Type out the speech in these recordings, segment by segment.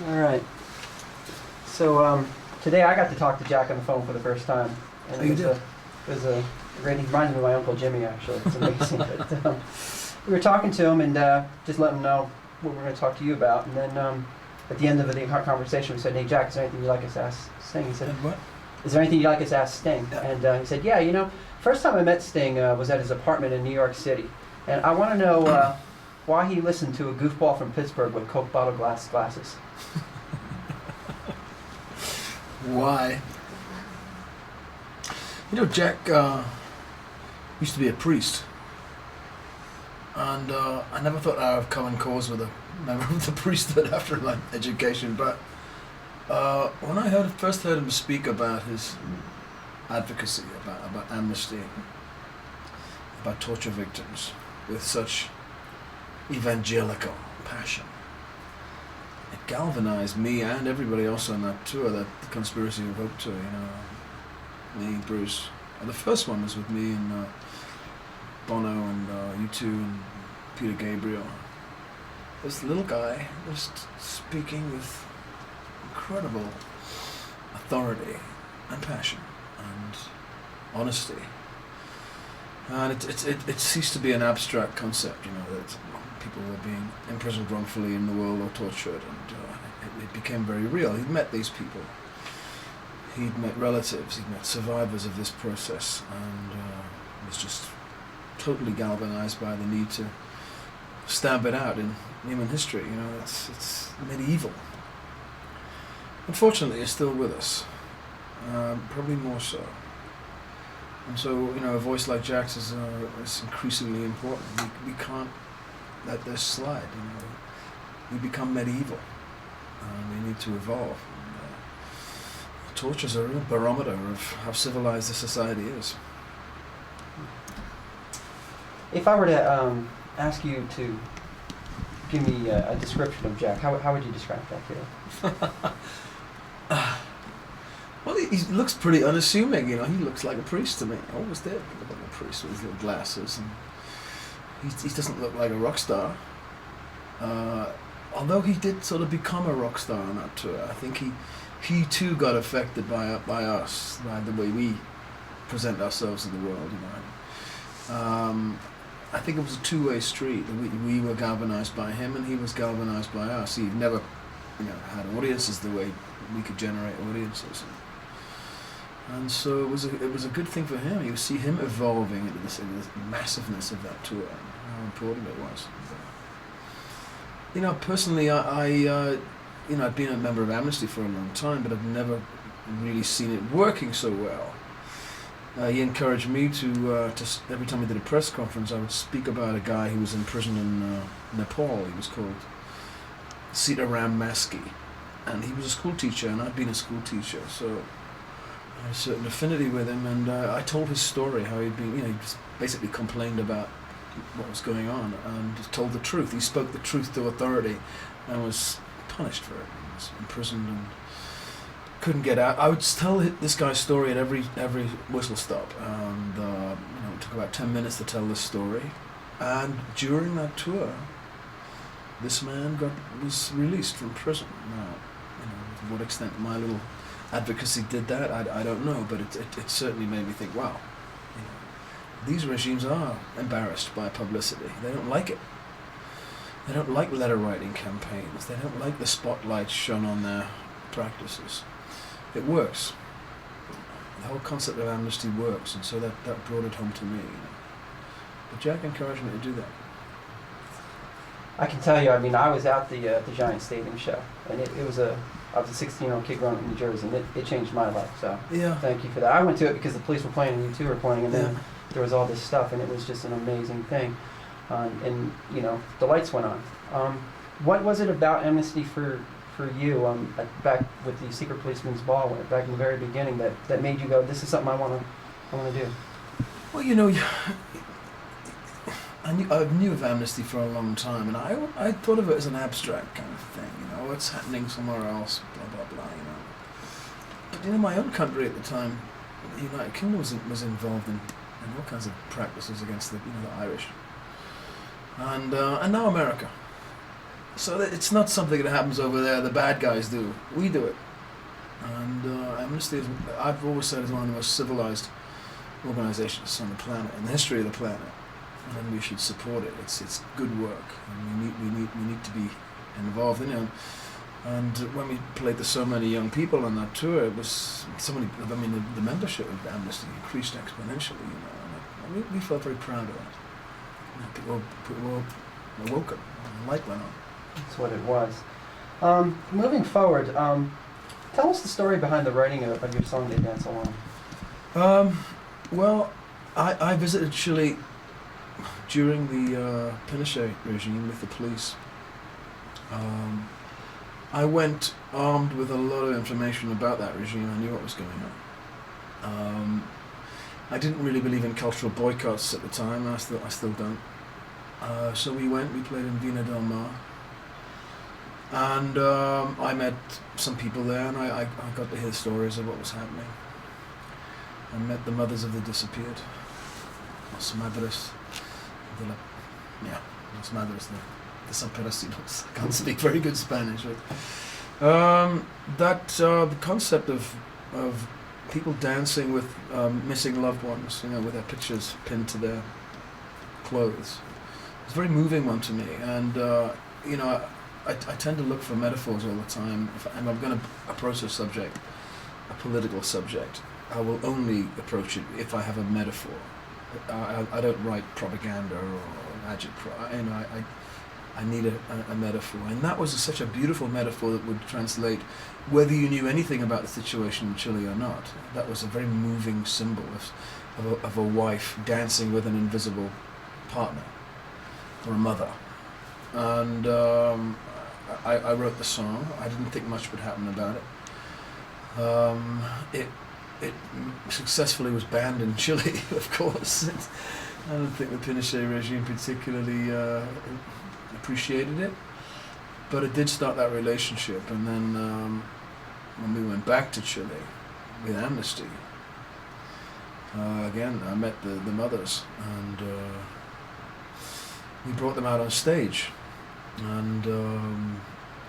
All right. So today I got to talk to Jack on the phone for the first time. And Oh, you did? It was a great, he reminds me of my Uncle Jimmy, actually. It's amazing. But, we were talking to him and just letting him know what we're going to talk to you about. And then at the end of the conversation, we said, hey, Jack, is there anything you'd like us to ask Sting? He said, What? is there anything you'd like us to ask Sting? Yeah. And he said, yeah, you know, first time I met Sting was at his apartment in New York City. And I want to know why he listened to a goofball from Pittsburgh with Coke bottle glasses. Why? You know, Jack used to be a priest. And I never thought I would have come in cause with a member of the priesthood after my education. But when I first heard him speak about his advocacy, about amnesty, about torture victims, with such evangelical passion, it galvanized me and everybody else on that tour, that the Conspiracy of Hope tour, me, Bruce. And the first one was with me and Bono and U2 and Peter Gabriel. This little guy just speaking with incredible authority and passion and honesty. And it ceased to be an abstract concept, that people were being imprisoned wrongfully in the world or tortured, and it became very real. He'd met these people. He'd met relatives, he'd met survivors of this process, and was just totally galvanized by the need to stamp it out in human history. It's medieval. Unfortunately, it's still with us, probably more so. And so, a voice like Jack's is increasingly important. We can't let this slide. We become medieval. We need to evolve. Torture's a real barometer of how civilized the society is. If I were to ask you to give me a description of Jack, how would you describe that to Well, he looks pretty unassuming, He looks like a priest to me. I always did look like a priest with his little glasses. And he doesn't look like a rock star. Although he did sort of become a rock star on that tour. I think he too got affected by us, by the way we present ourselves in the world, I think it was a two-way street. We were galvanized by him, and he was galvanized by us. He never, had audiences the way we could generate audiences, and so it was a good thing for him. You see him evolving into this massiveness of that tour, and how important it was. Personally, I'd been a member of Amnesty for a long time, but I've never really seen it working so well. He encouraged me to every time we did a press conference, I would speak about a guy who was in prison in Nepal. He was called Sitaram Maski, and he was a school teacher, and I'd been a school teacher, so I had a certain affinity with him. And I told his story, how he'd been, he just basically complained about what was going on, and just told the truth. He spoke the truth to authority, and was punished for it. He was imprisoned and couldn't get out. I would tell this guy's story at every whistle stop, and it took about 10 minutes to tell this story. And during that tour, this man was released from prison. Now, to what extent my little advocacy did that, I don't know, but it certainly made me think, wow, these regimes are embarrassed by publicity. They don't like it. They don't like letter writing campaigns. They don't like the spotlight shone on their practices. It works. The whole concept of amnesty works, and so that brought it home to me. But Jack encouraged me to do that. I can tell you, I was at the Giant Stadium show, and I was a 16-year-old kid growing up in New Jersey, and it changed my life, so Yeah. thank you for that. I went to it because the Police were playing and U2 were playing, and then there was all this stuff, and it was just an amazing thing. And the lights went on. What was it about amnesty for you back with the Secret Policeman's Ball, back in the very beginning, that made you go, this is something I want to do? Well, I knew of amnesty for a long time, and I thought of it as an abstract kind of thing. What's happening somewhere else, blah blah blah. But my own country at the time, the United Kingdom was involved in all kinds of practices against the Irish, and now America. So that it's not something that happens over there. The bad guys do. We do it. And Amnesty, I've always said, is one of the most civilized organizations on the planet, in the history of the planet, and we should support it. It's good work, and we need to be involved in it. And when we played to so many young people on that tour, it was so many. I mean, the membership of Amnesty increased exponentially. And we felt very proud of that. People were awoken, and the light went on. That's what it was. Moving forward, tell us the story behind the writing of your song, They Dance Alone. Well, I visited Chile during the Pinochet regime with the police. I went armed with a lot of information about that regime. I knew what was going on. I didn't really believe in cultural boycotts at the time, and I still don't. So we played in Vina del Mar, and I met some people there, and I got to hear stories of what was happening. I met the mothers of the disappeared, Las Madres Desaparecidos. I can't speak very good Spanish, but the concept of people dancing with missing loved ones, with their pictures pinned to their clothes, it's a very moving one to me. And I tend to look for metaphors all the time. If I'm going to approach a subject, a political subject, I will only approach it if I have a metaphor. I don't write propaganda or agitprop. I need a metaphor, and that was such a beautiful metaphor that would translate whether you knew anything about the situation in Chile or not. That was a very moving symbol of a wife dancing with an invisible partner or a mother. And I wrote the song. I didn't think much would happen about it. It successfully was banned in Chile, of course. I don't think the Pinochet regime particularly appreciated it, but it did start that relationship. And then when we went back to Chile with Amnesty, again I met the mothers, and we brought them out on stage, and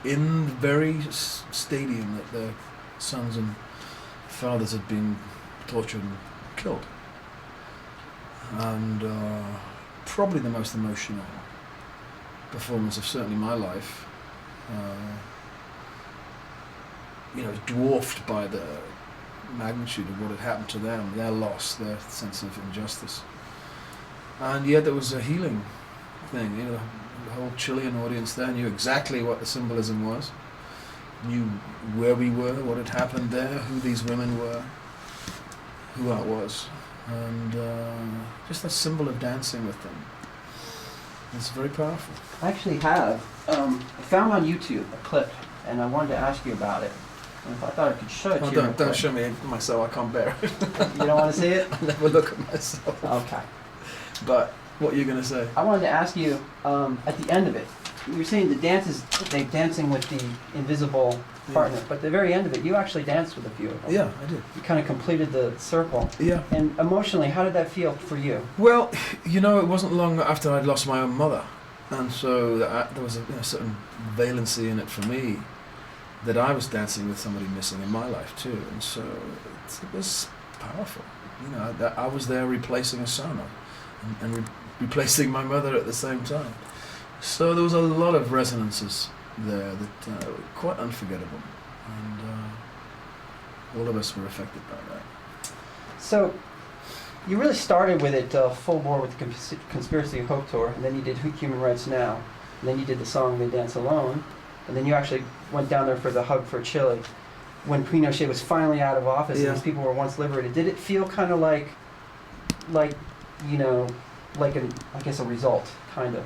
in the very stadium that their sons and fathers had been tortured and killed. And probably the most emotional performance of certainly my life, dwarfed by the magnitude of what had happened to them, their loss, their sense of injustice. And yet there was a healing thing. The whole Chilean audience there knew exactly what the symbolism was, knew where we were, what had happened there, who these women were, who I was, and just that symbol of dancing with them. It's very powerful. I actually have. I found on YouTube a clip, and I wanted to ask you about it. And I thought I could show it to you. Don't show me myself, I can't bear it. You don't want to see it? I never look at myself. Okay. But what are you going to say? I wanted to ask you, at the end of it, you were saying the dance is they're dancing with the invisible partner, but at the very end of it, you actually danced with a few of them. Yeah, I did. You kind of completed the circle. Yeah. And emotionally, how did that feel for you? Well, it wasn't long after I'd lost my own mother, and so there was a certain valency in it for me that I was dancing with somebody missing in my life too, and so it was powerful. I was there replacing a son and replacing my mother at the same time. So there was a lot of resonances there that were quite unforgettable, and all of us were affected by that. So you really started with it full bore with the Conspiracy of Hope tour, and then you did Human Rights Now, and then you did the song They Dance Alone, and then you actually went down there for the Hug for Chile when Pinochet was finally out of office and these people were once liberated. Did it feel kind of like a result, kind of?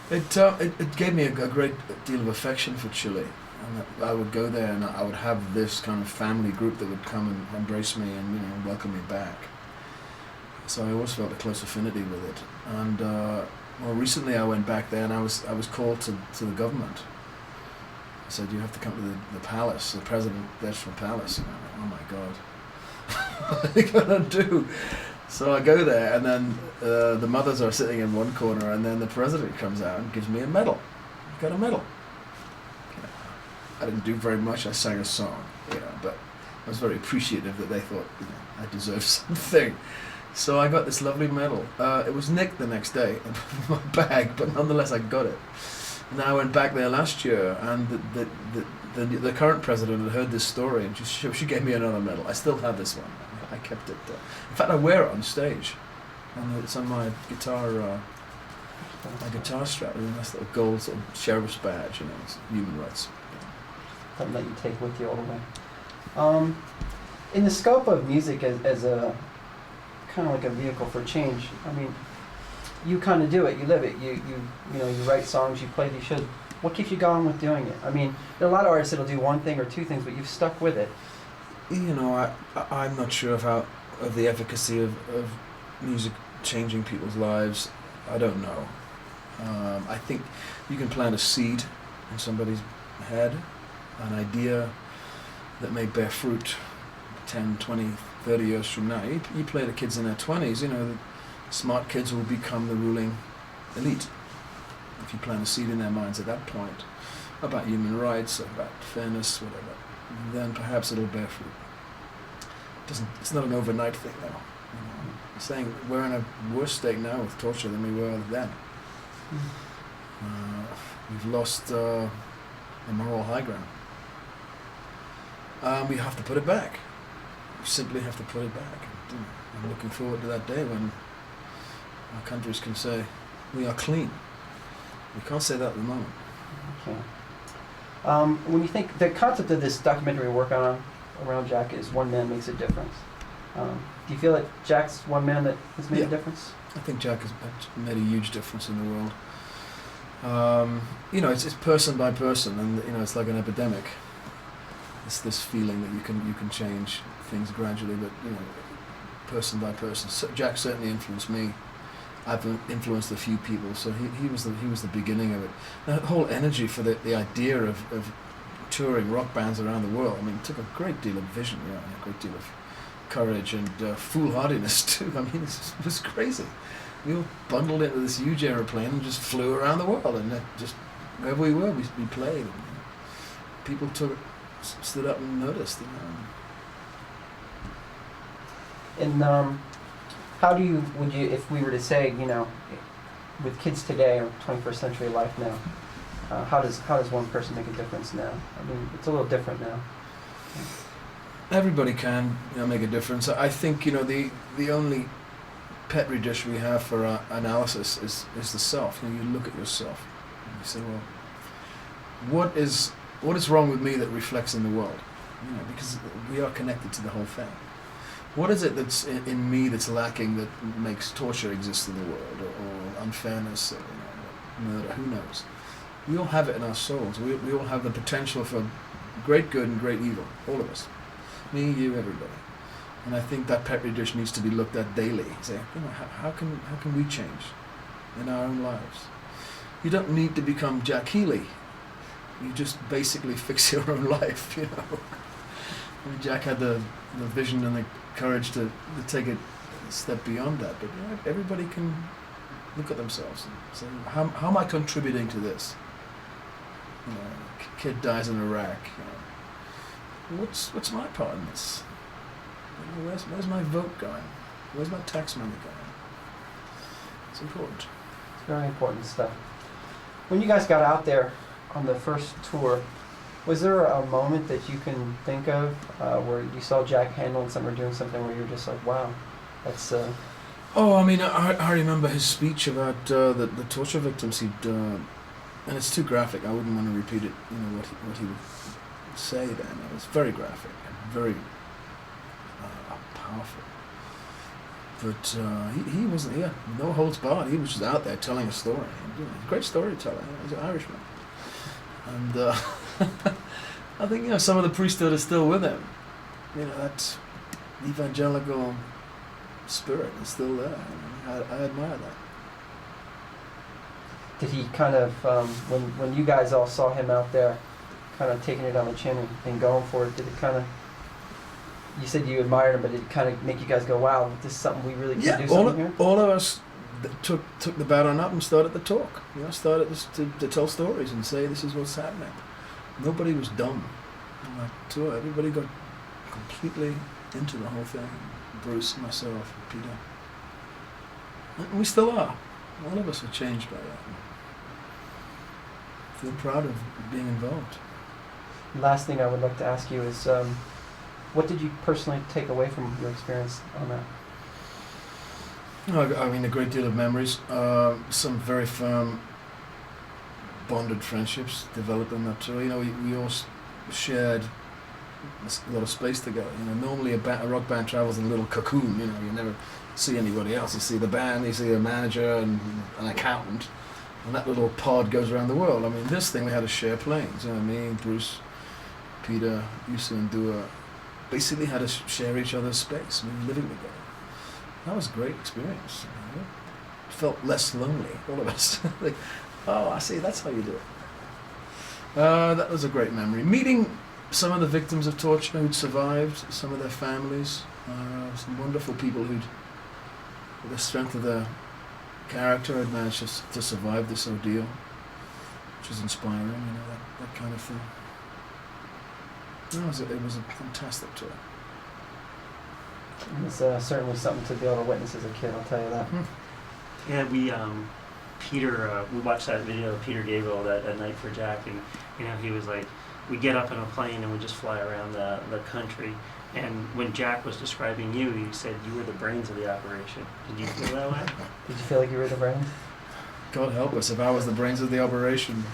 It gave me a great deal of affection for Chile, and I would go there and I would have this kind of family group that would come and embrace me and welcome me back. So I always felt a close affinity with it. And more recently I went back there and I was called to the government. I said, you have to come to the palace, the presidential palace. And I went, oh my God, what are they gonna do? So I go there, and then the mothers are sitting in one corner, and then the president comes out and gives me a medal. I got a medal. I didn't do very much. I sang a song, but I was very appreciative that they thought I deserved something. So I got this lovely medal. It was nicked the next day in my bag, but nonetheless I got it. And I went back there last year, and the current president had heard this story, and she gave me another medal. I still have this one. I kept it. In fact, I wear it on stage, and it's on my guitar strap. With a nice little gold sort of sheriff's badge. It's human rights. Something that you take with you all the way. In the scope of music as a kind of like a vehicle for change, I mean, you kind of do it, you live it. You write songs, you play these shows. What keeps you going with doing it? I mean, there are a lot of artists that'll do one thing or two things, but you've stuck with it. I'm not sure of the efficacy of music changing people's lives. I don't know. I think you can plant a seed in somebody's head, an idea that may bear fruit 10, 20, 30 years from now. You play the kids in their 20s, the smart kids will become the ruling elite. If you plant a seed in their minds at that point about human rights, about fairness, whatever, then perhaps it'll bear fruit. It's not an overnight thing, though. I'm saying we're in a worse state now with torture than we were then. We've lost the moral high ground. We have to put it back. We simply have to put it back. I'm looking forward to that day when our countries can say, we are clean. We can't say that at the moment. Okay. When you think, the concept of this documentary work on around Jack is one man makes a difference. Do you feel like Jack's one man that has made a difference? I think Jack has made a huge difference in the world. It's person by person, and it's like an epidemic. It's this feeling that you can change things gradually, but person by person. So Jack certainly influenced me. I've influenced a few people, so he was the beginning of it. That whole energy for the idea of touring rock bands around the world. I mean, it took a great deal of vision, a great deal of courage and foolhardiness too. I mean, it was crazy. We all bundled into this huge aeroplane and just flew around the world, and just wherever we were, we played. And, people stood up and noticed. And how would you, if we were to say, with kids today or 21st century life now, how does one person make a difference now? I mean, it's a little different now. Everybody can make a difference. I think the only petri dish we have for analysis is the self. You look at yourself and you say, well, what is wrong with me that reflects in the world? Because we are connected to the whole thing. What is it that's in me that's lacking that makes torture exist in the world, or unfairness, or murder? Who knows? We all have it in our souls. We all have the potential for great good and great evil. All of us. Me, you, everybody. And I think that petri dish needs to be looked at daily. Say, how can we change in our own lives? You don't need to become Jack Healey. You just basically fix your own life. I mean, Jack had the vision and the courage to take it a step beyond that. But everybody can look at themselves and say, how am I contributing to this? Kid dies in Iraq. What's my part in this? Where's my vote going? Where's my tax money going? It's important. It's very important stuff. When you guys got out there on the first tour, was there a moment that you can think of where you saw Jack handling something or doing something where you're just like, wow, that's... Oh, I mean, I remember his speech about the torture victims he'd... and it's too graphic. I wouldn't want to repeat it, what he would say then. It was very graphic and very powerful. But he wasn't here. No holds barred. He was just out there telling a story. Great storyteller. He's an Irishman. And I think some of the priesthood is still with him. That evangelical spirit is still there. I admire that. Did he kind of, when you guys all saw him out there, kind of taking it on the chin and going for it, did it kind of you said you admired him, but it kind of make you guys go, wow, this is something we really can do something here? All of us took the baton up and started to talk. Started to tell stories and say this is what's happening. Nobody was dumb on that tour. Everybody got completely into the whole thing. Bruce, myself, Peter. And we still are. All of us are changed by that. Feel proud of being involved. Last thing I would like to ask you is, what did you personally take away from your experience on that? I mean, a great deal of memories. Some very firm, bonded friendships developed on that tour. We all shared a lot of space together. Normally a rock band travels in a little cocoon. You never see anybody else. You see the band, you see a manager and an accountant, and that little pod goes around the world. I mean, this thing we had to share planes. Me, Bruce, Peter, Yusa, and Dua basically had to share each other's space. Living together. That was a great experience. It felt less lonely, all of us. Like, oh, I see, that's how you do it. That was a great memory. Meeting some of the victims of torture who'd survived, some of their families, some wonderful people who'd, with the strength of their character, had managed to survive this ordeal, which is inspiring, that kind of thing. It was a fantastic tour. It was certainly something to be able to witness as a kid, I'll tell you that. Yeah, we watched that video of Peter Gabriel that night for Jack, and he was like, we get up in a plane and we just fly around the country. And when Jack was describing you, he said you were the brains of the operation. Did you feel that way? Did you feel like you were the brains? God help us if I was the brains of the operation.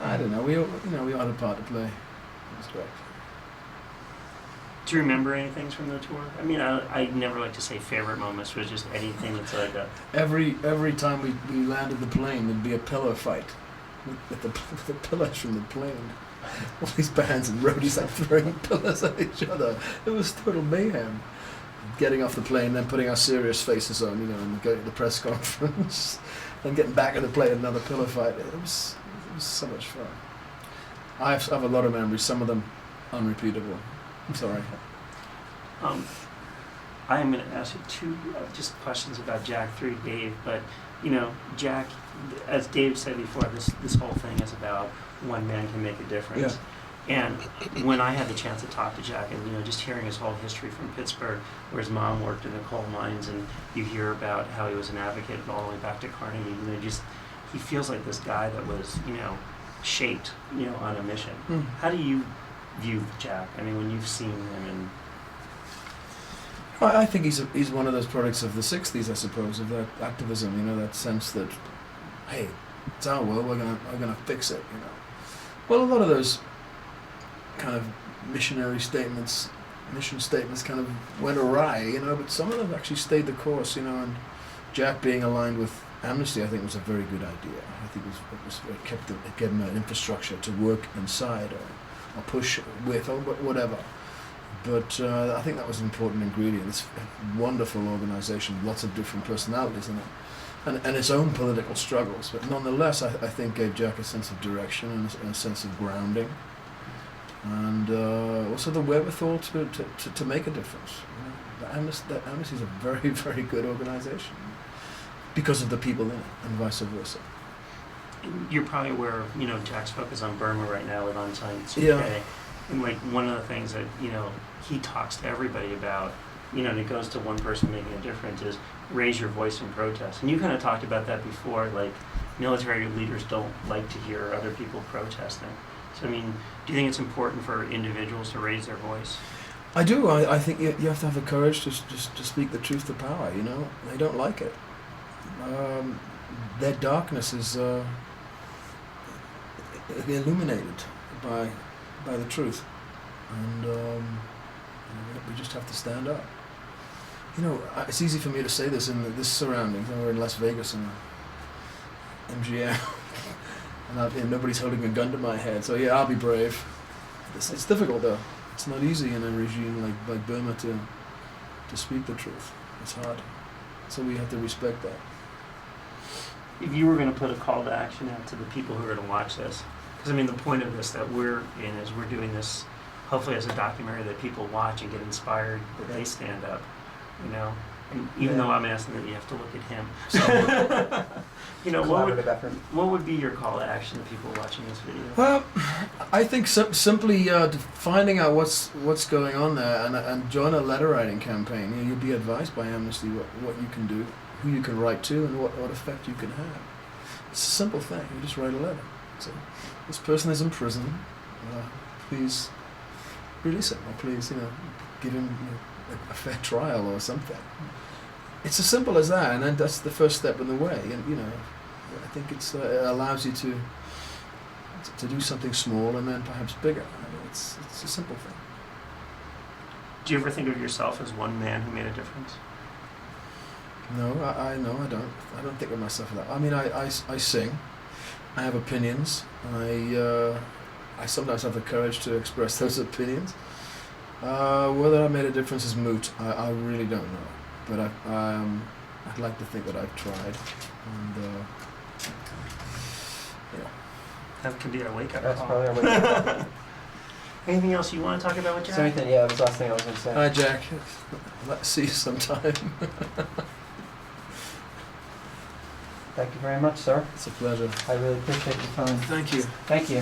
I don't know. We all had a part to play. It was great. Do you remember any things from the tour? I mean, I never like to say favorite moments, but just anything that's like a... Every time we landed the plane, there'd be a pillow fight with the pillows from the plane. All these bands and roadies like throwing pillows at each other. It was total mayhem. Getting off the plane, then putting our serious faces on, and going to the press conference, and getting back in the plane, another pillow fight. It was so much fun. I have a lot of memories, some of them unrepeatable. I'm sorry. I am going to ask you two just questions about Jack through Dave, but Jack, as Dave said before, this whole thing is about one man can make a difference. Yeah. And when I had the chance to talk to Jack, and just hearing his whole history from Pittsburgh, where his mom worked in the coal mines, and you hear about how he was an advocate all the way back to Carnegie, he feels like this guy that was shaped on a mission. How do you view Jack? I mean, when you've seen him and... I think he's one of those products of the 60s, I suppose, of that activism, that sense that, hey, it's our world, we're gonna fix it, Well, a lot of those kind of mission statements kind of went awry, but some of them actually stayed the course, and Jack being aligned with Amnesty, I think, was a very good idea. I think it gave him an infrastructure to work inside or push with or whatever. But I think that was an important ingredient. It's a wonderful organisation, lots of different personalities in it, and its own political struggles. But nonetheless, I think gave Jack a sense of direction and a sense of grounding, and also the wherewithal to make a difference. Amnesty is a very, very good organisation because of the people in it, and vice versa. You're probably aware of Jack's focus on Burma right now with On Science UK. Yeah. And one of the things that he talks to everybody about, and it goes to one person making a difference, is raise your voice in protest. And you kind of talked about that before, like military leaders don't like to hear other people protesting. So I mean, do you think it's important for individuals to raise their voice? I do. I think you have to have the courage to speak the truth to power. They don't like it. Their darkness is illuminated by the truth, and we just have to stand up. It's easy for me to say this in this surroundings. We're in Las Vegas and MGM, and nobody's holding a gun to my head. So yeah, I'll be brave. It's difficult though. It's not easy in a regime like Burma to speak the truth. It's hard. So we have to respect that. If you were going to put a call to action out to the people who are going to watch this, because I mean the point of this that we're in is we're doing this hopefully as a documentary that people watch and get inspired, that they stand up, you know. And even though I'm asking that you have to look at him, so, you know, Collaborative effort. what would be your call to action to people watching this video? Well, I think simply finding out what's going on there and join a letter writing campaign. You know, you'll be advised by Amnesty what you can do, who you can write to, and what effect you can have. It's a simple thing. You just write a letter. So, this person is in prison. Please release him, or please, give him a fair trial or something. It's as simple as that, and then that's the first step in the way. And I think it allows you to do something small and then perhaps bigger. It's a simple thing. Do you ever think of yourself as one man who made a difference? No, I don't. I don't think of myself as that. I mean, I sing. I have opinions. I sometimes have the courage to express those opinions. Whether I made a difference is moot. I really don't know. But I'd like to think that I've tried. And That could be our wake-up That's call. probably our way. Anything else you want to talk about with Jack? So anything, yeah, that was the last thing I was going to say. Hi, Jack. Let's see you sometime. Thank you very much, sir. It's a pleasure. I really appreciate your time. Thank you. Thank you.